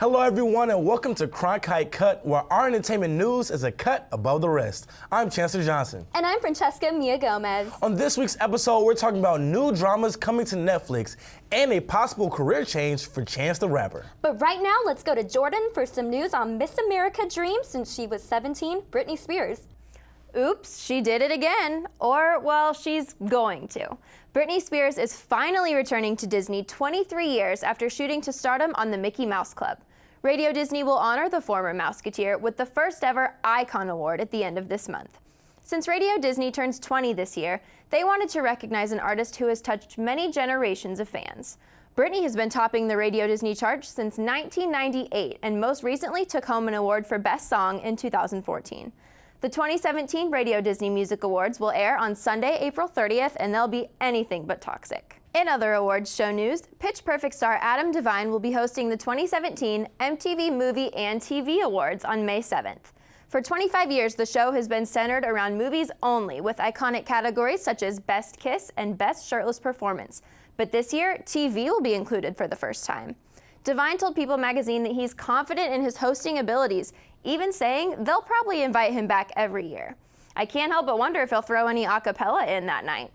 Hello everyone and welcome to Cronkite Cut, where our entertainment news is a cut above the rest. I'm Chancellor Johnson. And I'm Francesca Mia Gomez. On this week's episode, we're talking about new dramas coming to Netflix and a possible career change for Chance the Rapper. But right now, let's go to Jordan for some news on Miss America Dream since she was 17, Britney Spears. Oops, she did it again. Or, well, she's going to. Britney Spears is finally returning to Disney 23 years after shooting to stardom on the Mickey Mouse Club. Radio Disney will honor the former Mouseketeer with the first ever Icon Award at the end of this month. Since Radio Disney turns 20 this year, they wanted to recognize an artist who has touched many generations of fans. Britney has been topping the Radio Disney chart since 1998 and most recently took home an award for Best Song in 2014. The 2017 Radio Disney Music Awards will air on Sunday, April 30th, and they'll be anything but toxic. In other awards show news, Pitch Perfect star Adam Devine will be hosting the 2017 MTV Movie and TV Awards on May 7th. For 25 years, the show has been centered around movies only, with iconic categories such as Best Kiss and Best Shirtless Performance. But this year, TV will be included for the first time. Devine told People magazine that he's confident in his hosting abilities, even saying they'll probably invite him back every year. I can't help but wonder if he'll throw any a cappella in that night.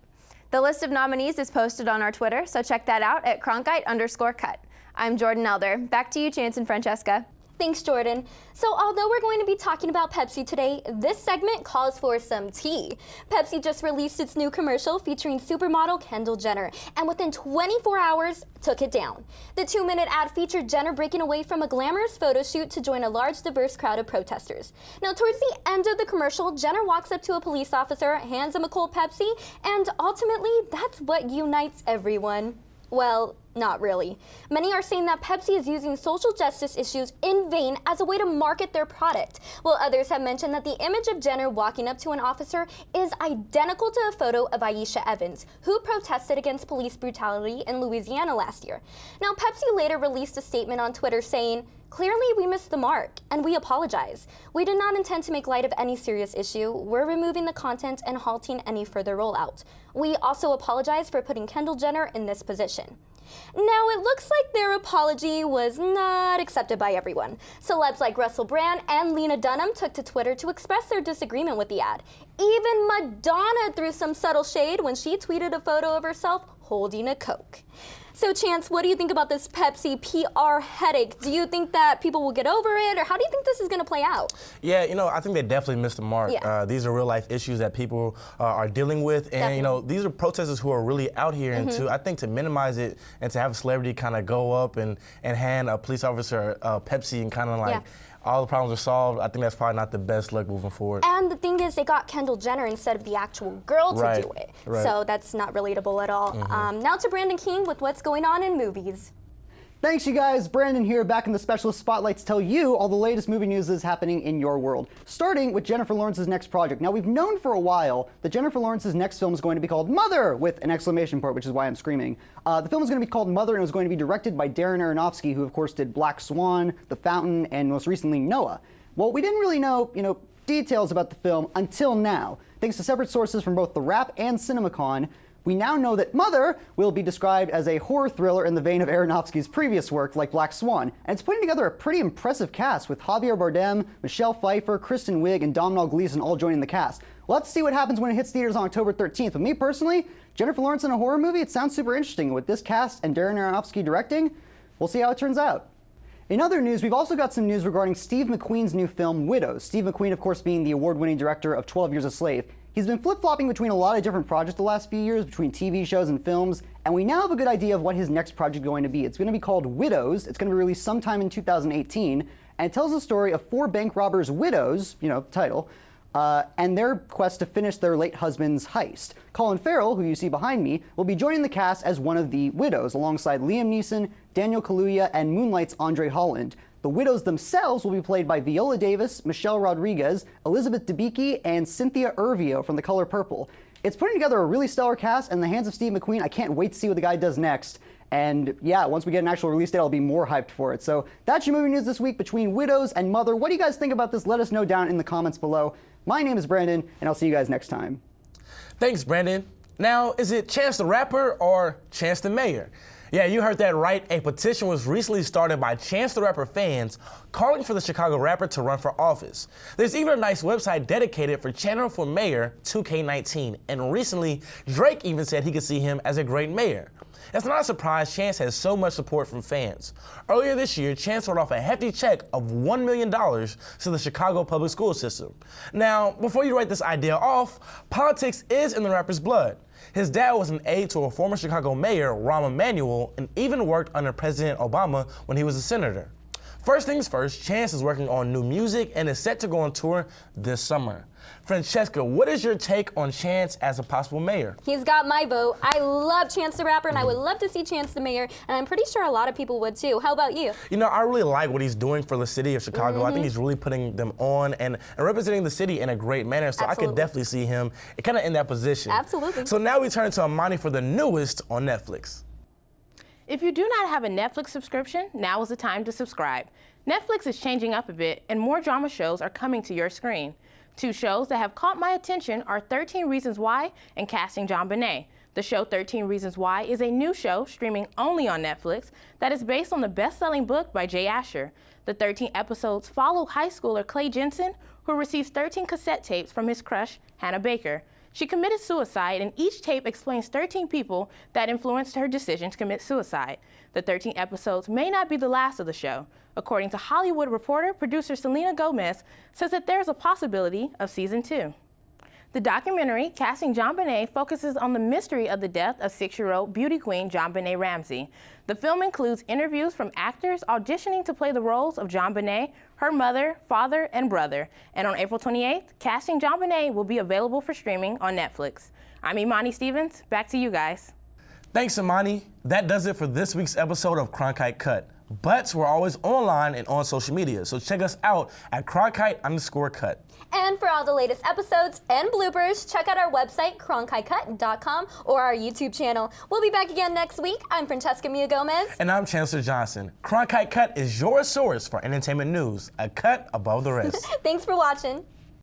The list of nominees is posted on our Twitter, so check that out at Cronkite_Cut. I'm Jordan Elder. Back to you, Chance and Francesca. Thanks, Jordan. So although we're going to be talking about Pepsi today, this segment calls for some tea. Pepsi just released its new commercial featuring supermodel Kendall Jenner, and within 24 hours, took it down. The 2-minute ad featured Jenner breaking away from a glamorous photo shoot to join a large, diverse crowd of protesters. Now, towards the end of the commercial, Jenner walks up to a police officer, hands him a cold Pepsi, and ultimately, that's what unites everyone. Well, not really. Many are saying that Pepsi is using social justice issues in vain as a way to market their product, while others have mentioned that the image of Jenner walking up to an officer is identical to a photo of Aisha Evans, who protested against police brutality in Louisiana last year. Now, Pepsi later released a statement on Twitter saying, "Clearly, we missed the mark, and we apologize. We did not intend to make light of any serious issue. We're removing the content and halting any further rollout. We also apologize for putting Kendall Jenner in this position." Now, it looks like their apology was not accepted by everyone. Celebs like Russell Brand and Lena Dunham took to Twitter to express their disagreement with the ad. Even Madonna threw some subtle shade when she tweeted a photo of herself holding a Coke. So, Chance, what do you think about this Pepsi PR headache? Do you think that people will get over it, or how do you think this is going to play out? Yeah, I think they definitely missed the mark. Yeah. These are real life issues that people are dealing with, and Definitely. these are protesters who are really out here, and I think to minimize it and to have a celebrity kind of go up and hand a police officer Pepsi and kind of like all the problems are solved, I think that's probably not the best look moving forward. And the thing is, they got Kendall Jenner instead of the actual girl to do it. Right. So that's not relatable at all. Now to Brandon King with what's going on in movies. Thanks, you guys. Brandon here, back in the specialist spotlight to tell you all the latest movie news that's happening in your world. Starting with Jennifer Lawrence's next project. Now, we've known for a while that Jennifer Lawrence's next film is going to be called Mother, with an exclamation point, which is why I'm screaming. The film is going to be called Mother, and it was going to be directed by Darren Aronofsky, who of course did Black Swan, The Fountain, and most recently Noah. Well, we didn't really know, details about the film until now. Thanks to separate sources from both The Wrap and CinemaCon, we now know that Mother will be described as a horror thriller in the vein of Aronofsky's previous work, like Black Swan, and it's putting together a pretty impressive cast with Javier Bardem, Michelle Pfeiffer, Kristen Wiig, and Domhnall Gleeson all joining the cast. We'll have to see what happens when it hits theaters on October 13th, but me personally, Jennifer Lawrence in a horror movie, it sounds super interesting. With this cast and Darren Aronofsky directing, we'll see how it turns out. In other news, we've also got some news regarding Steve McQueen's new film, Widows. Steve McQueen, of course, being the award-winning director of 12 Years a Slave. He's been flip-flopping between a lot of different projects the last few years, between TV shows and films, and we now have a good idea of what his next project is going to be. It's going to be called Widows. It's going to be released sometime in 2018, and it tells the story of 4 bank robbers' widows, title, and their quest to finish their late husband's heist. Colin Farrell, who you see behind me, will be joining the cast as one of the widows, alongside Liam Neeson, Daniel Kaluuya, and Moonlight's Andre Holland. The widows themselves will be played by Viola Davis, Michelle Rodriguez, Elizabeth Debicki, and Cynthia Erivo from The Color Purple. It's putting together a really stellar cast, and in the hands of Steve McQueen, I can't wait to see what the guy does next. And yeah, once we get an actual release date, I'll be more hyped for it. So that's your movie news this week between Widows and Mother. What do you guys think about this? Let us know down in the comments below. My name is Brandon, and I'll see you guys next time. Thanks, Brandon. Now, is it Chance the Rapper or Chance the Mayor? Yeah, you heard that right. A petition was recently started by Chance the Rapper fans calling for the Chicago rapper to run for office. There's even a nice website dedicated for Chandler for mayor 2K19, and recently Drake even said he could see him as a great mayor. It's not a surprise Chance has so much support from fans. Earlier this year, Chance wrote off a hefty check of $1 million to the Chicago public school system. Now, before you write this idea off, politics is in the rapper's blood. His dad was an aide to a former Chicago mayor, Rahm Emanuel, and even worked under President Obama when he was a senator. First things first, Chance is working on new music and is set to go on tour this summer. Francesca, what is your take on Chance as a possible mayor? He's got my vote. I love Chance the Rapper, and I would love to see Chance the mayor, and I'm pretty sure a lot of people would too. How about you? You know, I really like what he's doing for the city of Chicago. I think he's really putting them on and representing the city in a great manner, so Absolutely. I could definitely see him kind of in that position. Absolutely. So now we turn to Amani for the newest on Netflix. If you do not have a Netflix subscription, now is the time to subscribe. Netflix is changing up a bit, and more drama shows are coming to your screen. Two shows that have caught my attention are 13 Reasons Why and Casting JonBenet. The show 13 Reasons Why is a new show streaming only on Netflix that is based on the best-selling book by Jay Asher. The 13 episodes follow high schooler Clay Jensen, who receives 13 cassette tapes from his crush, Hannah Baker. She committed suicide, and each tape explains 13 people that influenced her decision to commit suicide. The 13 episodes may not be the last of the show. According to Hollywood Reporter, producer Selena Gomez says that there's a possibility of season 2. The documentary, Casting JonBenet, focuses on the mystery of the death of 6-year-old beauty queen JonBenet Ramsey. The film includes interviews from actors auditioning to play the roles of JonBenet, her mother, father, and brother. And on April 28th, Casting JonBenet will be available for streaming on Netflix. I'm Imani Stevens. Back to you guys. Thanks, Imani. That does it for this week's episode of Cronkite Cut. But we're always online and on social media, so check us out at Cronkite_Cut. And for all the latest episodes and bloopers, check out our website, cronkitecut.com, or our YouTube channel. We'll be back again next week. I'm Francesca Mia Gomez. And I'm Chancellor Johnson. Cronkite Cut is your source for entertainment news, a cut above the rest. Thanks for watching.